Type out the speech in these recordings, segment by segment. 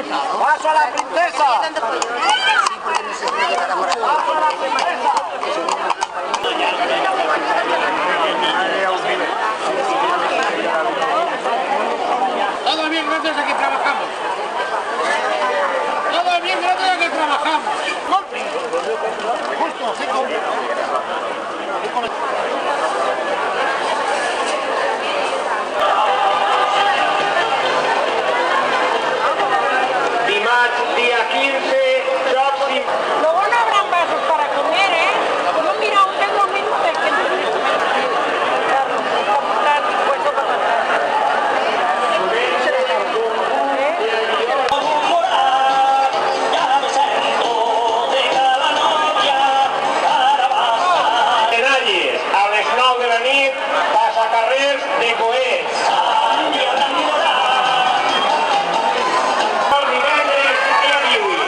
¡Paso a la princesa! Todo bien gracias a que trabajamos. Todo bien gracias a que trabajamos. Justo, sí, Dimarts, dia 15, jocs i... Luego no habrán vasos para comer, ¿eh? No, mira, aún tengo minutos que no Medalles, a les 9 de la nit, passacarrers de coets. El divendres i a Diui.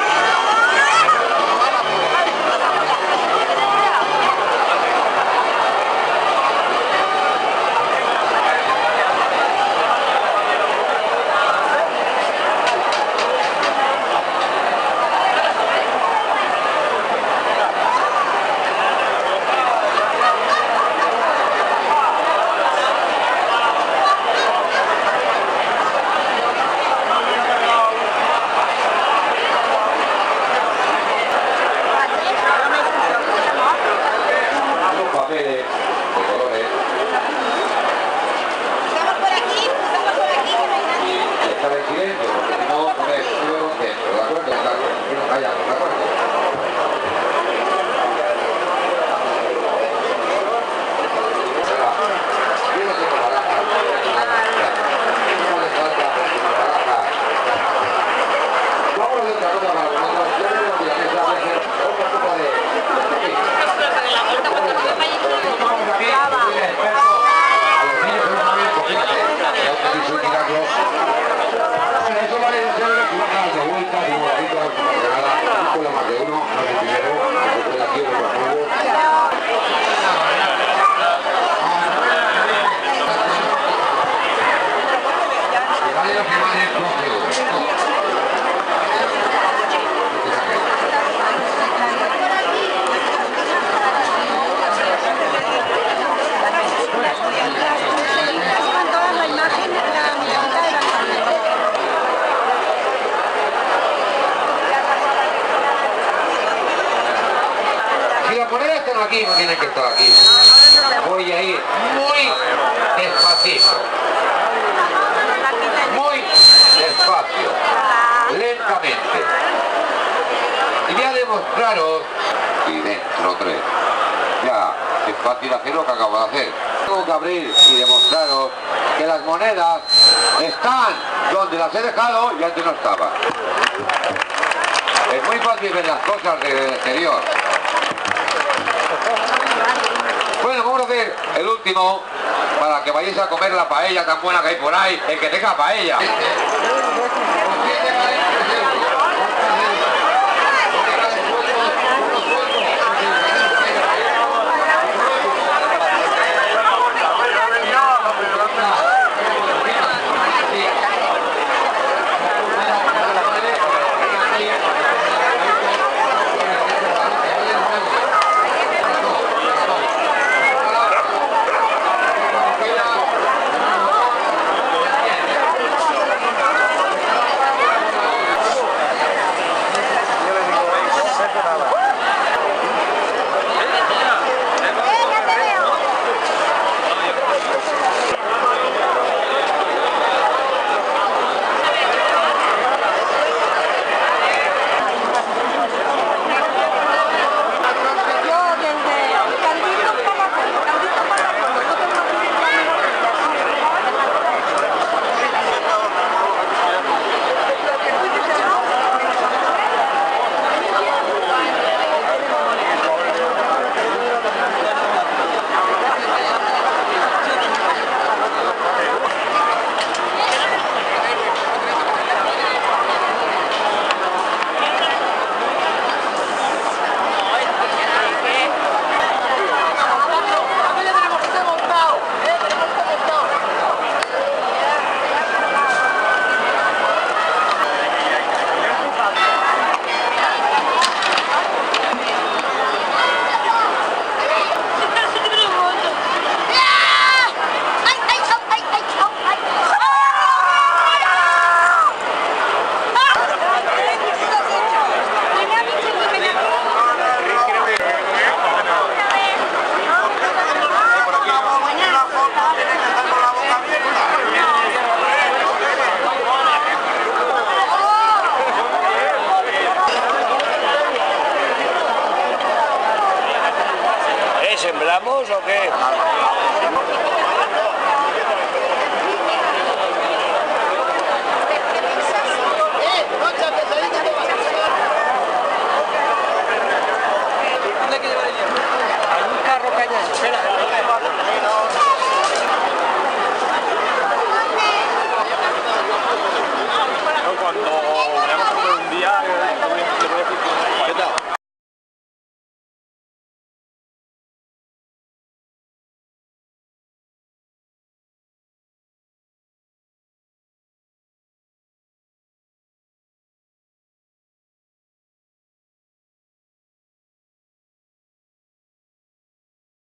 Papeles de colores. Estamos por aquí, que no hay nadie. Estar en silencio, porque si no, hombre, estuve contento, ¿de acuerdo? Que nos callamos, ¿de acuerdo? Yo no tengo baraja. ¿Cómo les falta baraja? Vamos a hacer otra cosa para vosotros. Yo creo que la mesa va a ser otra copa de... Vamos aquí, soy el experto. A los niños se los saben, porque ya tenéis que tirarlo. Bueno, eso vale de ser que van a dar de vuelta, de bolitas, más que nada. No puede más de uno, no sé primero, después de aquí otro juego. Que vale lo que vale el trofeo. La imagen de la muñeca de la familia. Si las monedas están aquí, no tienen que estar aquí. Voy a ir muy despacito. Muy despacio. Lentamente. Y voy a demostraros. Y dentro 3. Ya, es fácil hacer lo que acabo de hacer. Tengo que abrir y demostraros que las monedas están donde las he dejado y antes no estaban. Es muy fácil ver las cosas del exterior. Bueno, vamos a hacer el último para que vayáis a comer la paella tan buena que hay por ahí, el que tenga paella. qué? Hay un carro callado. Espera.